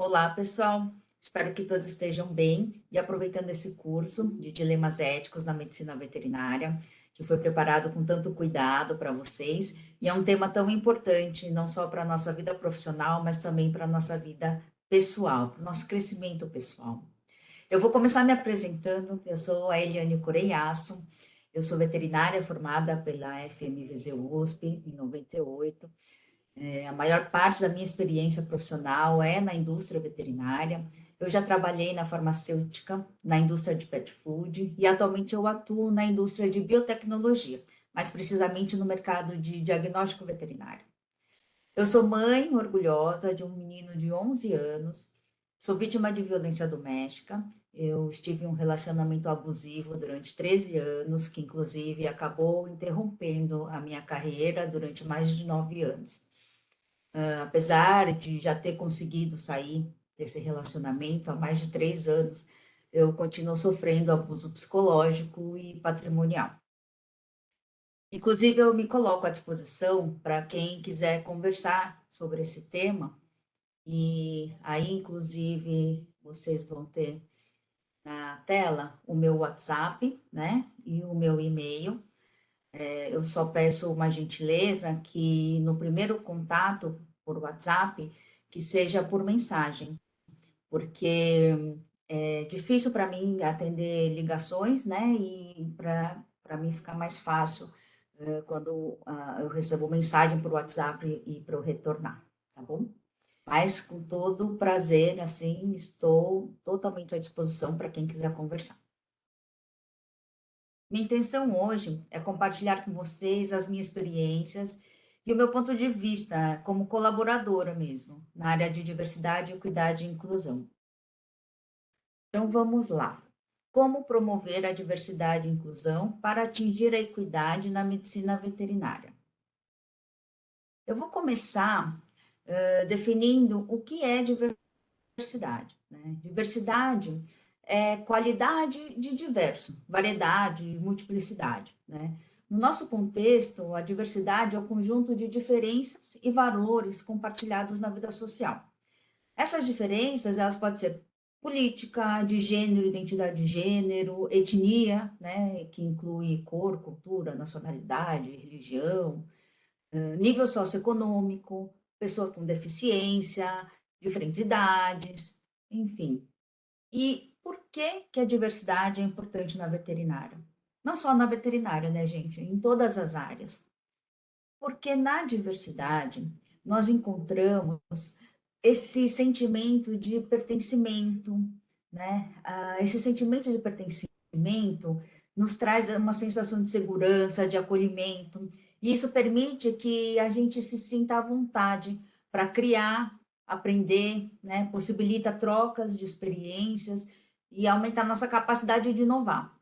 Olá, pessoal. Espero que todos estejam bem e aproveitando esse curso de dilemas éticos na medicina veterinária, que foi preparado com tanto cuidado para vocês, e é um tema tão importante, não só para a nossa vida profissional, mas também para a nossa vida pessoal, para o nosso crescimento pessoal. Eu vou começar me apresentando. Eu sou a Eliane Coreiaço, eu sou veterinária formada pela FMVZ USP em 98. A maior parte da minha experiência profissional é na indústria veterinária. Eu já trabalhei na farmacêutica, na indústria de pet food e atualmente eu atuo na indústria de biotecnologia, mais precisamente no mercado de diagnóstico veterinário. Eu sou mãe orgulhosa de um menino de 11 anos, sou vítima de violência doméstica. Eu estive em um relacionamento abusivo durante 13 anos, que inclusive acabou interrompendo a minha carreira durante mais de 9 anos. Apesar de já ter conseguido sair desse relacionamento há mais de 3 anos, eu continuo sofrendo abuso psicológico e patrimonial. Inclusive, eu me coloco à disposição para quem quiser conversar sobre esse tema, e aí, inclusive, vocês vão ter na tela o meu WhatsApp, né, e o meu e-mail. Eu só peço uma gentileza que no primeiro contato por WhatsApp, que seja por mensagem, porque é difícil para mim atender ligações, né? E para mim ficar mais fácil quando eu recebo mensagem por WhatsApp e para eu retornar, tá bom? Mas com todo prazer, assim, estou totalmente à disposição para quem quiser conversar. Minha intenção hoje é compartilhar com vocês as minhas experiências e o meu ponto de vista como colaboradora mesmo, na área de diversidade, equidade e inclusão. Então vamos lá. Como promover a diversidade e inclusão para atingir a equidade na medicina veterinária? Eu vou começar definindo o que é diversidade, né? Diversidade é qualidade de diverso, variedade, multiplicidade, né? No nosso contexto, a diversidade é o conjunto de diferenças e valores compartilhados na vida social. Essas diferenças, elas podem ser política, de gênero, identidade de gênero, etnia, né, que inclui cor, cultura, nacionalidade, religião, nível socioeconômico, pessoa com deficiência, diferentes idades, enfim. E por que que a diversidade é importante na veterinária? Não só na veterinária, né, gente? Em todas as áreas. Porque na diversidade nós encontramos esse sentimento de pertencimento, né? Esse sentimento de pertencimento nos traz uma sensação de segurança, de acolhimento, e isso permite que a gente se sinta à vontade para criar, aprender, né? Possibilita trocas de experiências e aumenta a nossa capacidade de inovar.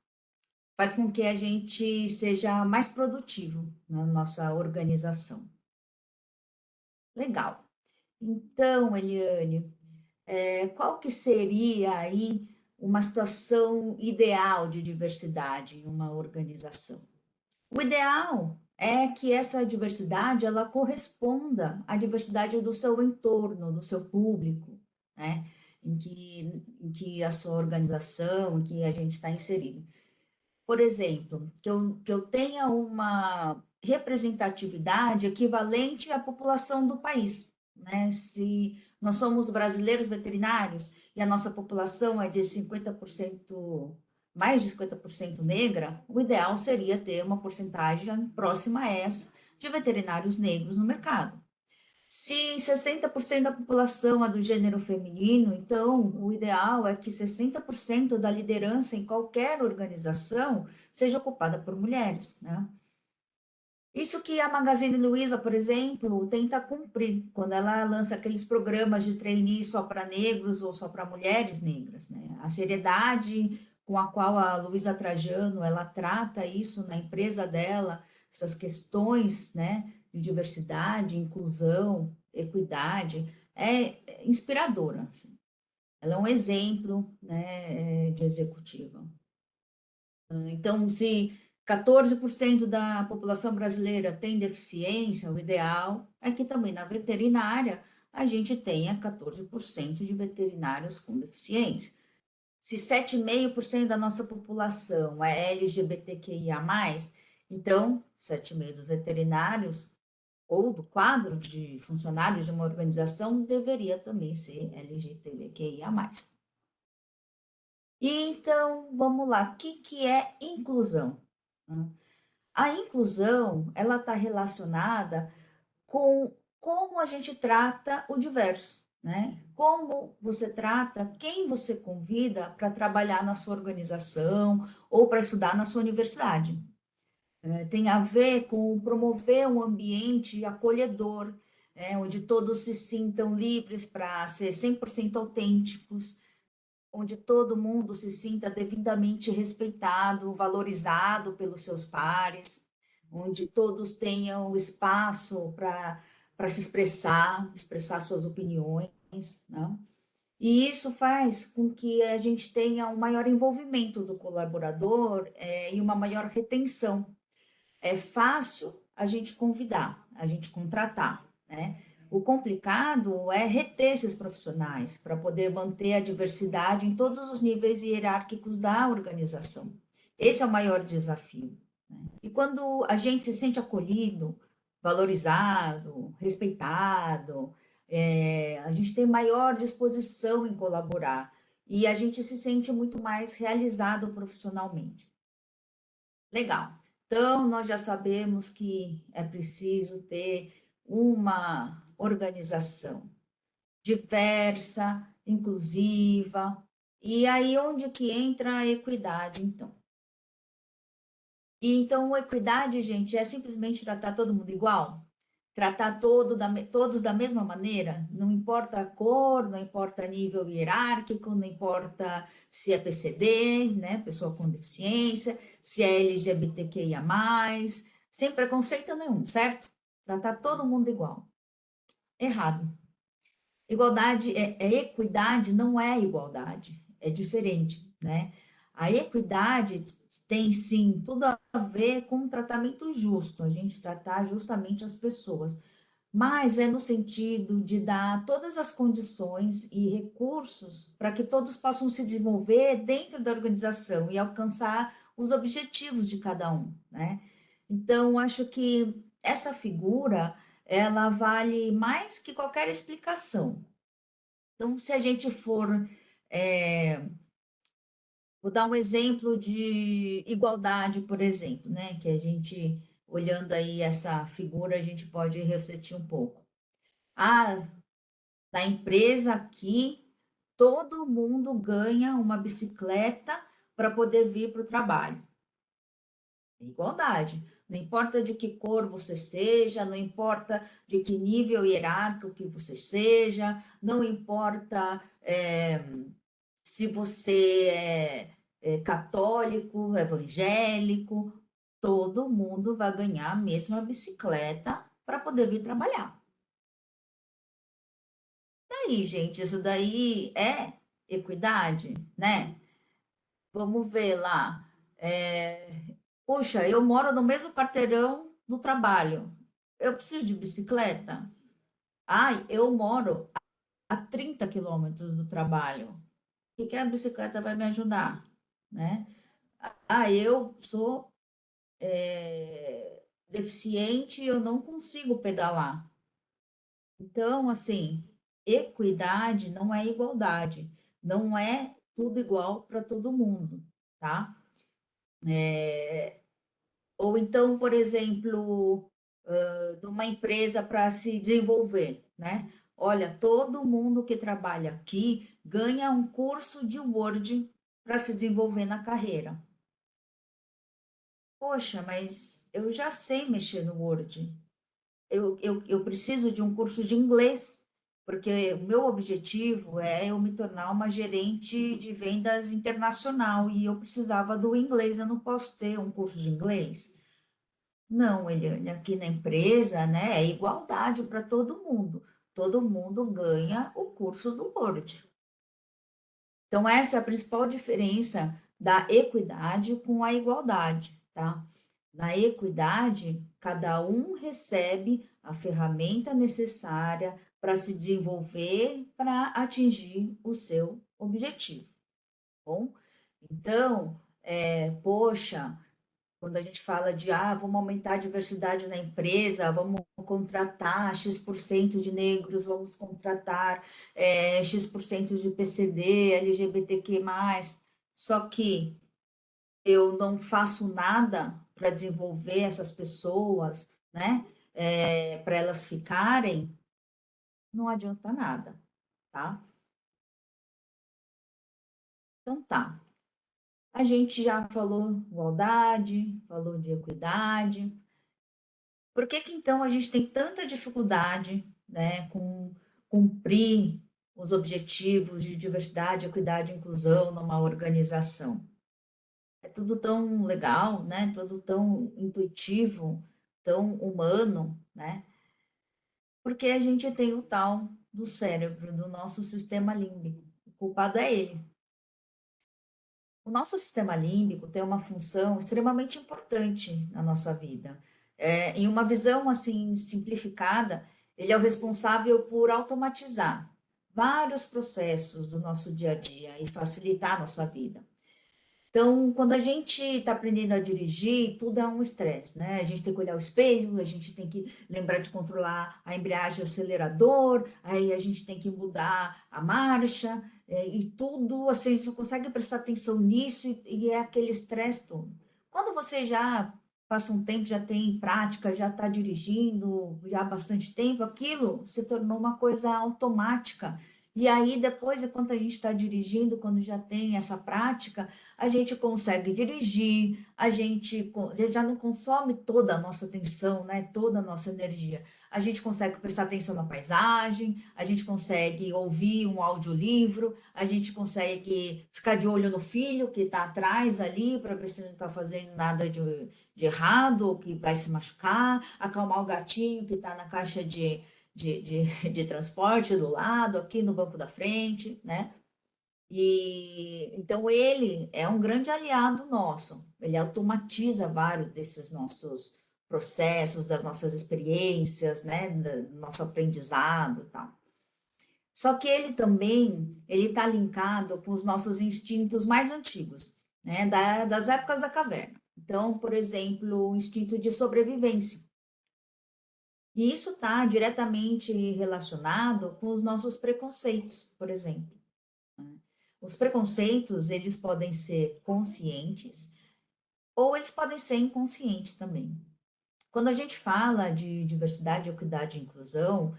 Faz com que a gente seja mais produtivo na nossa organização. Legal. Então, Eliane, qual que seria aí uma situação ideal de diversidade em uma organização? O ideal é que essa diversidade ela corresponda à diversidade do seu entorno, do seu público, né? Em que a sua organização, em que a gente está inserido. Por exemplo, que eu tenha uma representatividade equivalente à população do país, né? Se nós somos brasileiros veterinários e a nossa população é de 50%, mais de 50% negra, o ideal seria ter uma porcentagem próxima a essa de veterinários negros no mercado. Se 60% da população é do gênero feminino, então o ideal é que 60% da liderança em qualquer organização seja ocupada por mulheres, né? Isso que a Magazine Luiza, por exemplo, tenta cumprir quando ela lança aqueles programas de trainee só para negros ou só para mulheres negras, né? A seriedade com a qual a Luiza Trajano ela trata isso na empresa dela, essas questões, né, de diversidade, inclusão, equidade, é inspiradora, assim. Ela é um exemplo, né, de executiva. Então, se 14% da população brasileira tem deficiência, o ideal é que também na veterinária a gente tenha 14% de veterinários com deficiência. Se 7,5% da nossa população é LGBTQIA+, então 7,5% dos veterinários ou do quadro de funcionários de uma organização deveria também ser LGBTQIA+. E então, vamos lá, o que é inclusão? A inclusão, ela está relacionada com como a gente trata o diverso, né? Como você trata quem você convida para trabalhar na sua organização ou para estudar na sua universidade. Tem a ver com promover um ambiente acolhedor, onde todos se sintam livres para ser 100% autênticos, onde todo mundo se sinta devidamente respeitado, valorizado pelos seus pares, onde todos tenham espaço para se expressar suas opiniões, né? E isso faz com que a gente tenha um maior envolvimento do colaborador e uma maior retenção. É fácil a gente convidar, a gente contratar, né? O complicado é reter esses profissionais para poder manter a diversidade em todos os níveis hierárquicos da organização. Esse é o maior desafio, né? E quando a gente se sente acolhido, valorizado, respeitado, a gente tem maior disposição em colaborar e a gente se sente muito mais realizado profissionalmente. Legal. Então, nós já sabemos que é preciso ter uma organização diversa, inclusiva, e aí onde que entra a equidade, então? E então, a equidade, gente, é simplesmente tratar todo mundo igual? Tratar todos da mesma maneira? Não importa a cor, não importa nível hierárquico, não importa se é PCD, né, pessoa com deficiência, se é LGBTQIA+, sem preconceito nenhum, certo? Tratar todo mundo igual. Errado. Igualdade é equidade, não é igualdade, é diferente, né? A equidade tem sim tudo a ver com um tratamento justo, a gente tratar justamente as pessoas, mas é no sentido de dar todas as condições e recursos para que todos possam se desenvolver dentro da organização e alcançar os objetivos de cada um, né? Então, acho que essa figura, ela vale mais que qualquer explicação. Então, se a gente for, vou dar um exemplo de igualdade, por exemplo, né? Que a gente, olhando aí essa figura, a gente pode refletir um pouco. Ah, na empresa aqui, todo mundo ganha uma bicicleta para poder vir para o trabalho. Igualdade. Não importa de que cor você seja, não importa de que nível hierárquico que você seja, não importa se você é católico, evangélico, todo mundo vai ganhar a mesma bicicleta para poder vir trabalhar. Daí, gente, isso daí é equidade, né? Vamos ver lá. Puxa, eu moro no mesmo quarteirão do trabalho. Eu preciso de bicicleta? Ai, eu moro a 30 quilômetros do trabalho. O que a bicicleta vai me ajudar, né? Ah, eu sou deficiente, eu não consigo pedalar. Então, assim, equidade não é igualdade, não é tudo igual para todo mundo, tá? Ou então, por exemplo, numa empresa para se desenvolver, né? Olha, todo mundo que trabalha aqui ganha um curso de Word para se desenvolver na carreira. Poxa, mas eu já sei mexer no Word. Eu preciso de um curso de inglês, porque o meu objetivo é eu me tornar uma gerente de vendas internacional e eu precisava do inglês. Eu não posso ter um curso de inglês? Não, Eliane, aqui na empresa, né, é igualdade para todo mundo. Todo mundo ganha o curso do Word. Então, essa é a principal diferença da equidade com a igualdade, tá? Na equidade, cada um recebe a ferramenta necessária para se desenvolver, para atingir o seu objetivo, bom? Então, poxa, quando a gente fala de, vamos aumentar a diversidade na empresa, vamos contratar X% de negros, vamos contratar X% de PCD, LGBTQ+, só que eu não faço nada para desenvolver essas pessoas, né? Para elas ficarem, não adianta nada, tá? Então tá. A gente já falou igualdade, falou de equidade. Por que que então a gente tem tanta dificuldade, né, com cumprir os objetivos de diversidade, equidade e inclusão numa organização? É tudo tão legal, né? Tudo tão intuitivo, tão humano, né? Porque a gente tem o tal do cérebro, do nosso sistema límbico. O culpado é ele. O nosso sistema límbico tem uma função extremamente importante na nossa vida. Em uma visão assim simplificada, ele é o responsável por automatizar vários processos do nosso dia a dia e facilitar a nossa vida. Então, quando a gente está aprendendo a dirigir, tudo é um estresse, né? A gente tem que olhar o espelho, a gente tem que lembrar de controlar a embreagem e o acelerador, aí a gente tem que mudar a marcha, e tudo, assim, a gente só consegue prestar atenção nisso e é aquele estresse todo. Quando você já passa um tempo, já tem prática, já está dirigindo já há bastante tempo, aquilo se tornou uma coisa automática. E aí, depois, enquanto a gente está dirigindo, quando já tem essa prática, a gente consegue dirigir, a gente já não consome toda a nossa atenção, né? Toda a nossa energia. A gente consegue prestar atenção na paisagem, a gente consegue ouvir um audiolivro, a gente consegue ficar de olho no filho que está atrás ali para ver se não está fazendo nada de errado ou que vai se machucar, acalmar o gatinho que está na caixa de transporte do lado, aqui no banco da frente, né? E então ele é um grande aliado nosso. Ele automatiza vários desses nossos processos, das nossas experiências, né, do nosso aprendizado, e tal. Só que ele também ele está linkado com os nossos instintos mais antigos, né, das épocas da caverna. Então, por exemplo, o instinto de sobrevivência. E isso está diretamente relacionado com os nossos preconceitos, por exemplo. Os preconceitos, eles podem ser conscientes ou eles podem ser inconscientes também. Quando a gente fala de diversidade, equidade e inclusão,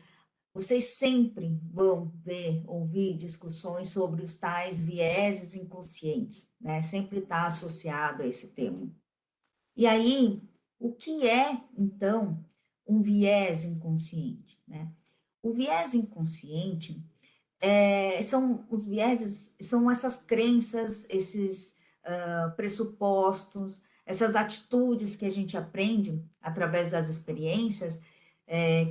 vocês sempre vão ver, ouvir discussões sobre os tais vieses inconscientes, né? Sempre está associado a esse termo. E aí, o que é, então, um viés inconsciente, né? O viés inconsciente são os vieses, são essas crenças, esses pressupostos, essas atitudes que a gente aprende através das experiências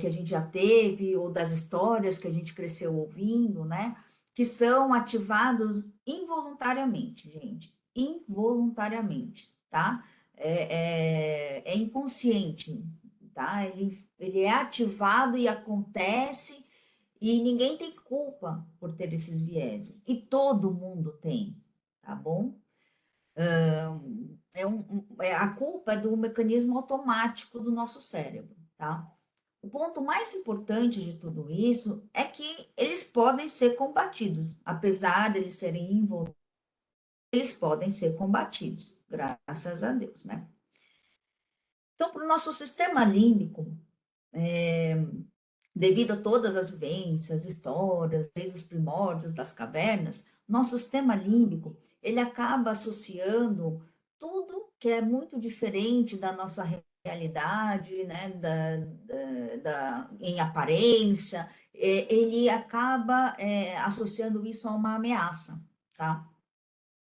que a gente já teve ou das histórias que a gente cresceu ouvindo, né? Que são ativados involuntariamente, gente, involuntariamente, tá? É inconsciente, tá? Ele é ativado e acontece e ninguém tem culpa por ter esses vieses. E todo mundo tem, tá bom? A culpa é do mecanismo automático do nosso cérebro, tá? O ponto mais importante de tudo isso é que eles podem ser combatidos, apesar de eles serem involuntários, eles podem ser combatidos, graças a Deus, né? Então, para o nosso sistema límbico, devido a todas as vivências, histórias, desde os primórdios das cavernas, nosso sistema límbico, ele acaba associando tudo que é muito diferente da nossa realidade, né, em aparência, ele acaba associando isso a uma ameaça, tá?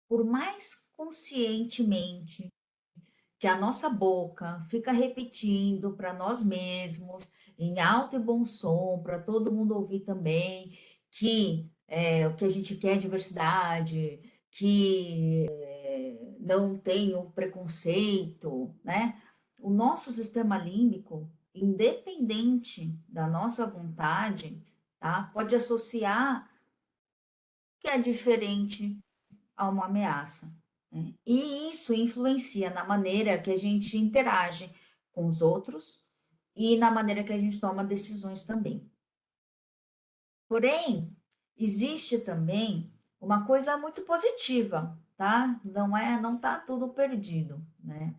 Por mais conscientemente que a nossa boca fica repetindo para nós mesmos, em alto e bom som, para todo mundo ouvir também, que o que a gente quer é diversidade, que não tem o preconceito, né? O nosso sistema límbico, independente da nossa vontade, tá? Pode associar que é diferente a uma ameaça, né? E isso influencia na maneira que a gente interage com os outros e na maneira que a gente toma decisões também. Porém, existe também uma coisa muito positiva, tá? Não tá tudo perdido, né?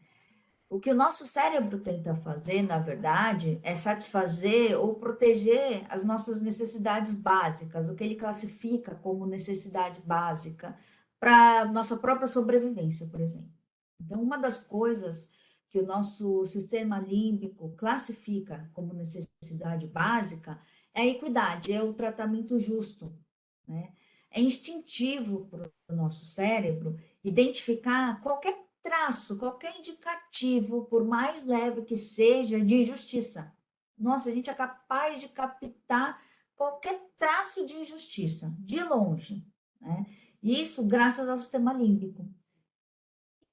O que o nosso cérebro tenta fazer, na verdade, é satisfazer ou proteger as nossas necessidades básicas, o que ele classifica como necessidade básica para nossa própria sobrevivência, por exemplo. Então, uma das coisas que o nosso sistema límbico classifica como necessidade básica é a equidade, é o tratamento justo, né? É instintivo para o nosso cérebro identificar qualquer traço, qualquer indicativo, por mais leve que seja, de injustiça. Nossa, a gente é capaz de captar qualquer traço de injustiça, de longe, né? Isso graças ao sistema límbico.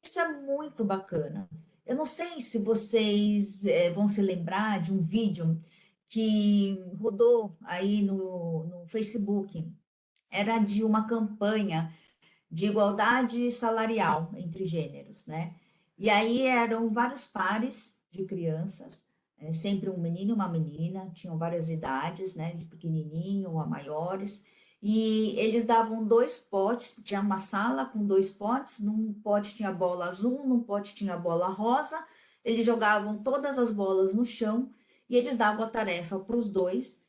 Isso é muito bacana. Eu não sei se vocês vão se lembrar de um vídeo que rodou aí no Facebook. Era de uma campanha de igualdade salarial entre gêneros, né? E aí eram vários pares de crianças, sempre um menino e uma menina, tinham várias idades, né? De pequenininho a maiores, e eles davam dois potes, tinha uma sala com dois potes, num pote tinha bola azul, num pote tinha bola rosa, eles jogavam todas as bolas no chão e eles davam a tarefa para os dois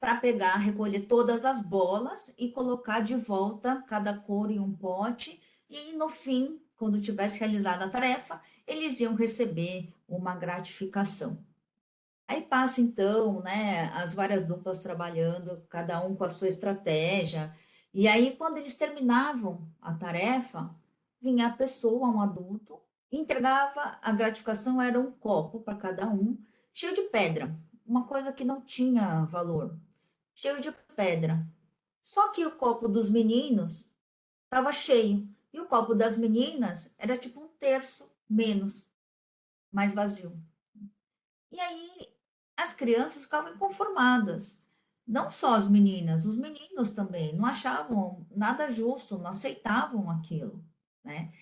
para pegar, recolher todas as bolas e colocar de volta cada cor em um pote. E no fim, quando tivesse realizado a tarefa, eles iam receber uma gratificação. Aí passa então, né, as várias duplas trabalhando, cada um com a sua estratégia. E aí, quando eles terminavam a tarefa, vinha a pessoa, um adulto, entregava a gratificação, era um copo para cada um, cheio de pedra, uma coisa que não tinha valor, cheio de pedra. Só que o copo dos meninos estava cheio e o copo das meninas era tipo um terço menos, mais vazio. E aí as crianças ficavam inconformadas. Não só as meninas, os meninos também não achavam nada justo, não aceitavam aquilo, né?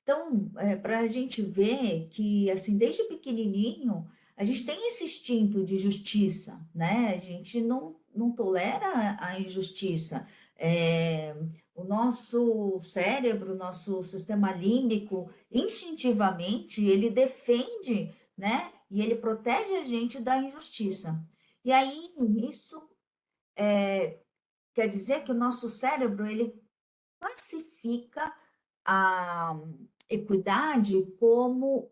Então, para a gente ver que, assim, desde pequenininho, a gente tem esse instinto de justiça, né? A gente não tolera a injustiça. É, o nosso cérebro, o nosso sistema límbico, instintivamente, ele defende, né? E ele protege a gente da injustiça. E aí, isso quer dizer que o nosso cérebro, ele classifica a equidade como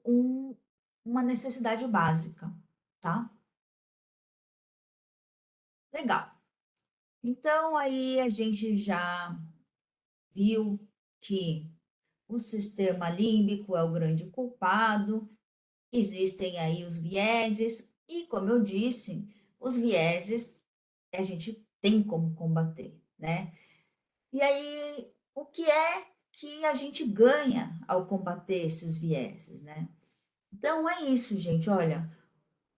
uma necessidade básica, tá? Legal. Então, aí a gente já viu que o sistema límbico é o grande culpado, existem aí os vieses, e como eu disse, os vieses a gente tem como combater, né? E aí, o que é que a gente ganha ao combater esses vieses, né? Então, é isso, gente. Olha,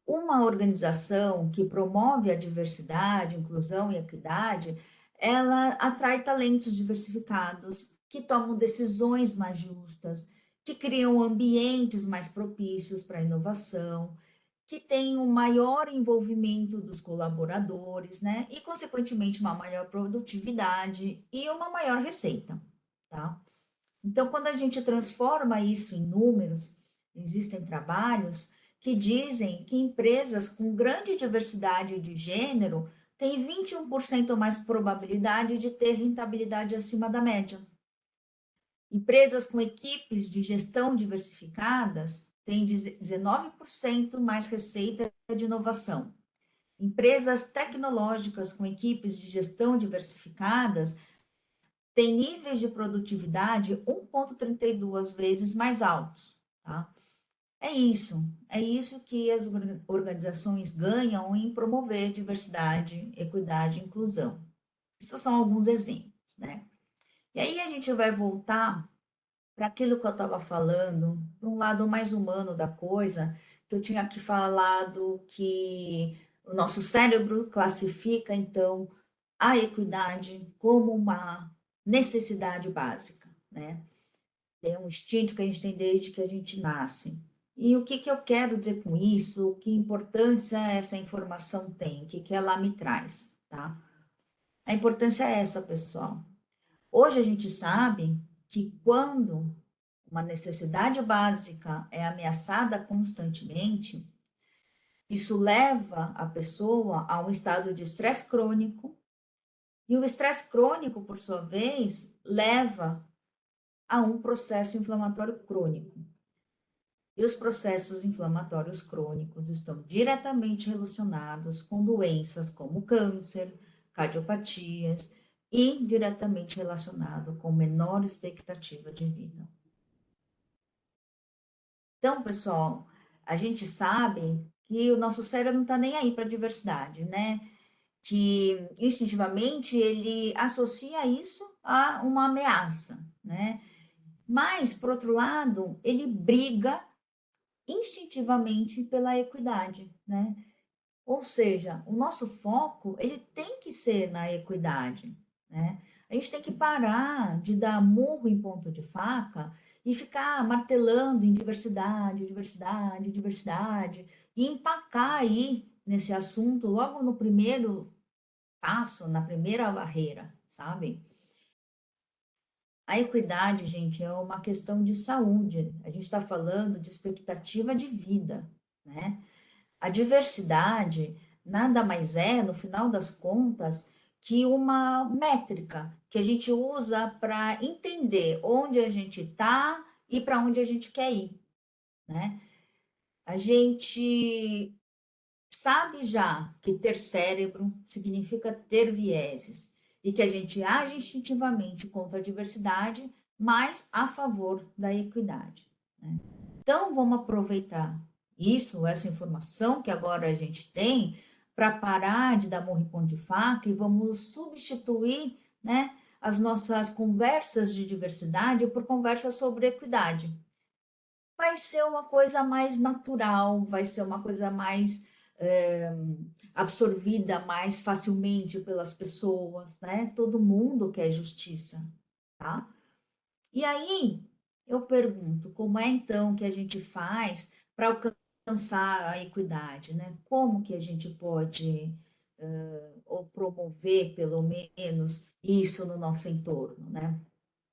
uma organização que promove a diversidade, inclusão e equidade, ela atrai talentos diversificados, que tomam decisões mais justas, que criam ambientes mais propícios para a inovação, que tem um maior envolvimento dos colaboradores, né? E, consequentemente, uma maior produtividade e uma maior receita, tá? Então, quando a gente transforma isso em números, existem trabalhos que dizem que empresas com grande diversidade de gênero têm 21% mais probabilidade de ter rentabilidade acima da média. Empresas com equipes de gestão diversificadas têm 19% mais receita de inovação. Empresas tecnológicas com equipes de gestão diversificadas têm níveis de produtividade 1,32 vezes mais altos. Tá? É isso que as organizações ganham em promover diversidade, equidade e inclusão. Esses são alguns exemplos, né? E aí a gente vai voltar para aquilo que eu estava falando, para um lado mais humano da coisa, que eu tinha aqui falado que o nosso cérebro classifica, então, a equidade como uma necessidade básica, né? É um instinto que a gente tem desde que a gente nasce. E o que que eu quero dizer com isso? Que importância essa informação tem? O que que ela me traz, tá? A importância é essa, pessoal. Hoje a gente sabe que quando uma necessidade básica é ameaçada constantemente, isso leva a pessoa a um estado de estresse crônico, e o estresse crônico, por sua vez, leva a um processo inflamatório crônico. E os processos inflamatórios crônicos estão diretamente relacionados com doenças como câncer, cardiopatias e diretamente relacionado com menor expectativa de vida. Então, pessoal, a gente sabe que o nosso cérebro não está nem aí para a diversidade, né? Que instintivamente ele associa isso a uma ameaça, né? Mas, por outro lado, ele briga instintivamente pela equidade, né? Ou seja, o nosso foco, ele tem que ser na equidade, né? A gente tem que parar de dar murro em ponto de faca e ficar martelando em diversidade, diversidade, diversidade, e empacar aí nesse assunto logo no primeiro passo, na primeira barreira, sabe? A equidade, gente, é uma questão de saúde. A gente está falando de expectativa de vida, né? A diversidade nada mais é, no final das contas, que uma métrica que a gente usa para entender onde a gente está e para onde a gente quer ir, né? A gente sabe já que ter cérebro significa ter vieses e que a gente age instintivamente contra a diversidade, mas a favor da equidade, né? Então, vamos aproveitar isso, essa informação que agora a gente tem, para parar de dar murro em ponto de faca e vamos substituir, né, as nossas conversas de diversidade por conversas sobre equidade. Vai ser uma coisa mais natural, vai ser uma coisa mais absorvida mais facilmente pelas pessoas, né? Todo mundo quer justiça, tá? E aí eu pergunto, como é então que a gente faz para alcançar a equidade, né? Como que a gente pode ou promover, pelo menos, isso no nosso entorno, né?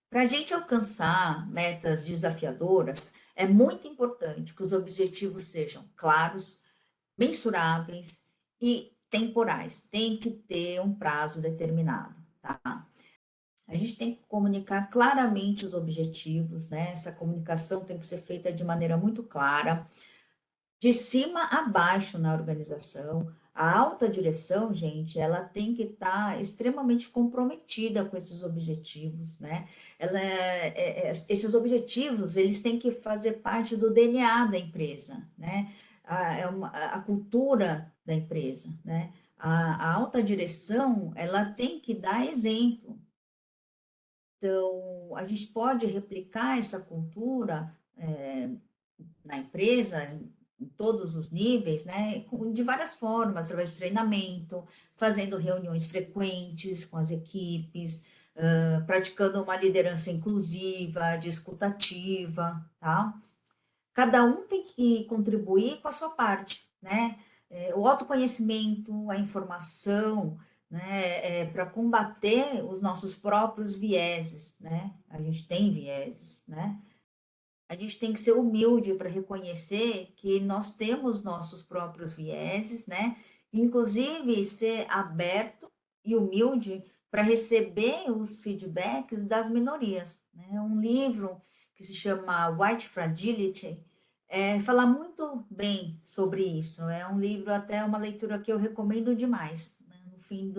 Para a gente alcançar metas desafiadoras, é muito importante que os objetivos sejam claros, mensuráveis e temporais. Tem que ter um prazo determinado, tá? A gente tem que comunicar claramente os objetivos, né? Essa comunicação tem que ser feita de maneira muito clara, de cima a baixo na organização. A alta direção, gente, ela tem que estar extremamente comprometida com esses objetivos, né? Esses objetivos, eles têm que fazer parte do DNA da empresa, né? A cultura da empresa, né? A alta direção, ela tem que dar exemplo. Então, a gente pode replicar essa cultura na empresa, em todos os níveis, né, de várias formas, através de treinamento, fazendo reuniões frequentes com as equipes, praticando uma liderança inclusiva, discutativa, tá? Cada um tem que contribuir com a sua parte, né? O autoconhecimento, a informação, né, para combater os nossos próprios vieses, né? A gente tem vieses, né? A gente tem que ser humilde para reconhecer que nós temos nossos próprios vieses, né? Inclusive ser aberto e humilde para receber os feedbacks das minorias, né? Um livro que se chama White Fragility fala muito bem sobre isso. É um livro, até uma leitura que eu recomendo demais, né? No fim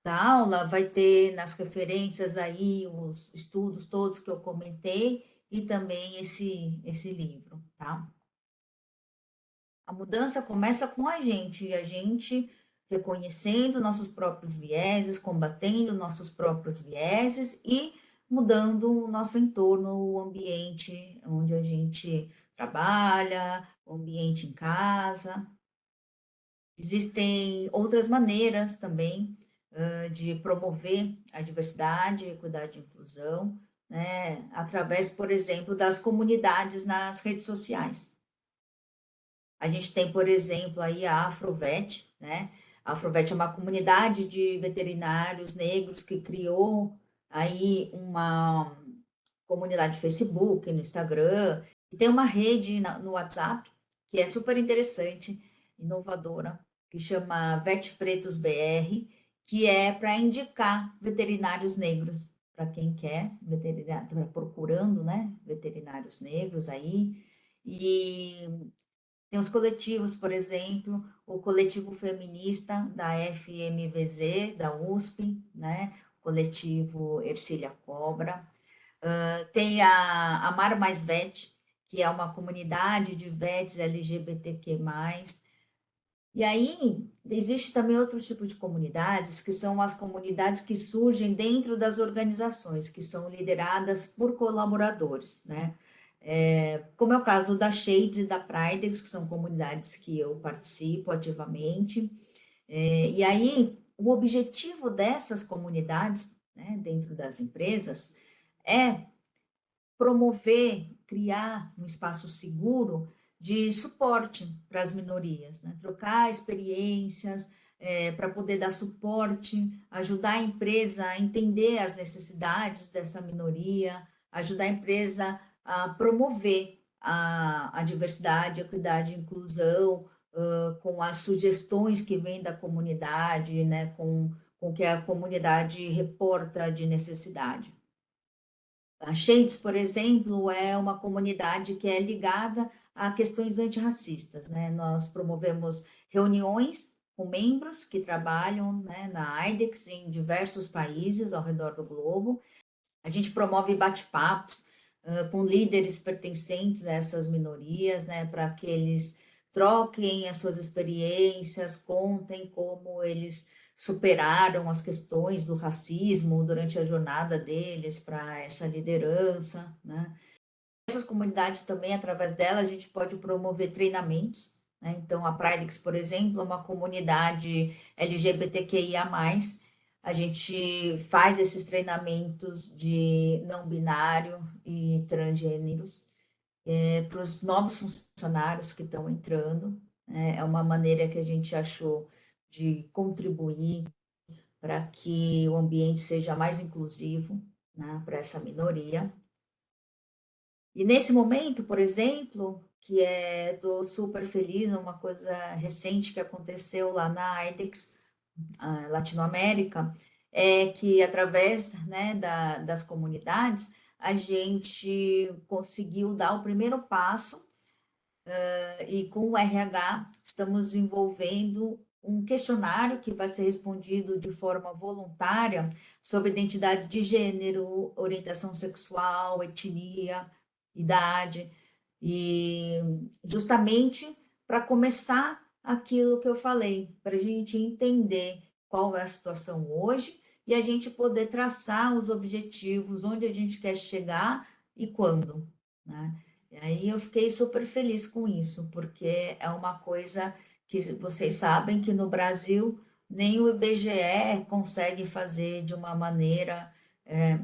da aula, vai ter nas referências aí os estudos todos que eu comentei e também esse livro, tá? A mudança começa com a gente reconhecendo nossos próprios vieses, combatendo nossos próprios vieses e mudando o nosso entorno, o ambiente onde a gente trabalha, o ambiente em casa. Existem outras maneiras também de promover a diversidade, equidade e inclusão, né, através, por exemplo, das comunidades nas redes sociais. A gente tem, por exemplo, aí a Afrovet, né? A Afrovet é uma comunidade de veterinários negros que criou aí uma comunidade no Facebook, no Instagram, e tem uma rede no WhatsApp que é super interessante, inovadora, que chama Vet Pretos BR, que é para indicar veterinários negros para quem quer, veterinário, tá procurando, né, veterinários negros aí. E tem os coletivos, por exemplo, o coletivo feminista da FMVZ, da USP, né? O coletivo Ercília Cobra. Tem a Amar Mais Vet, que é uma comunidade de vets LGBTQ+. E aí, existe também outros tipos de comunidades, que são as comunidades que surgem dentro das organizações, que são lideradas por colaboradores, né? Como é o caso da Shades e da Pridex, que são comunidades que eu participo ativamente. E aí, o objetivo dessas comunidades, né, dentro das empresas, é promover, criar um espaço seguro de suporte para as minorias, né? Trocar experiências, para poder dar suporte, ajudar a empresa a entender as necessidades dessa minoria, ajudar a empresa a promover a diversidade, a equidade e inclusão, com as sugestões que vêm da comunidade, né, com o que a comunidade reporta de necessidade. A Shades, por exemplo, é uma comunidade que é ligada a questões antirracistas, né? Nós promovemos reuniões com membros que trabalham, né, na AIDS em diversos países ao redor do globo. A gente promove bate-papos com líderes pertencentes a essas minorias, né, para que eles troquem as suas experiências, contem como eles superaram as questões do racismo durante a jornada deles para essa liderança, né? Essas comunidades também, através dela, a gente pode promover treinamentos, né? Então, a Pridex, por exemplo, é uma comunidade LGBTQIA+, a gente faz esses treinamentos de não binário e transgêneros para os novos funcionários que estão entrando, né? É uma maneira que a gente achou de contribuir para que o ambiente seja mais inclusivo, né, para essa minoria. E nesse momento, por exemplo, que estou super feliz, uma coisa recente que aconteceu lá na IDEX, Latinoamérica, é que através, né, das comunidades, a gente conseguiu dar o primeiro passo e com o RH estamos desenvolvendo um questionário que vai ser respondido de forma voluntária sobre identidade de gênero, orientação sexual, etnia, idade, e justamente para começar aquilo que eu falei, para a gente entender qual é a situação hoje e a gente poder traçar os objetivos, onde a gente quer chegar e quando, né? E aí eu fiquei super feliz com isso, porque é uma coisa que vocês sabem que no Brasil nem o IBGE consegue fazer de uma maneira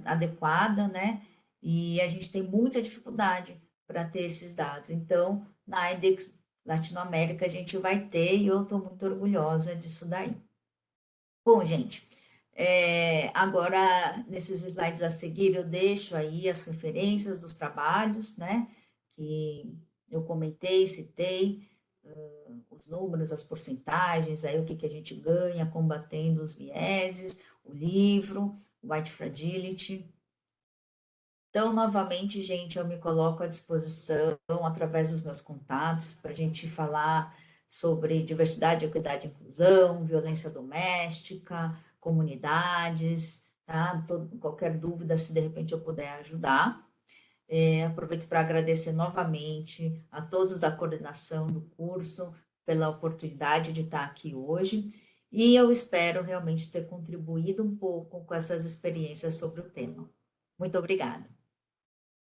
adequada, né? E a gente tem muita dificuldade para ter esses dados. Então, na IDEX Latinoamérica a gente vai ter e eu estou muito orgulhosa disso daí. Bom, gente, agora nesses slides a seguir eu deixo aí as referências dos trabalhos, né? Que eu comentei, citei, os números, as porcentagens, aí o que a gente ganha combatendo os vieses, o livro, White Fragility. Então, novamente, gente, eu me coloco à disposição através dos meus contatos para a gente falar sobre diversidade, equidade e inclusão, violência doméstica, comunidades, tá? Qualquer dúvida, se de repente eu puder ajudar. Aproveito para agradecer novamente a todos da coordenação do curso pela oportunidade de estar aqui hoje e eu espero realmente ter contribuído um pouco com essas experiências sobre o tema. Muito obrigada.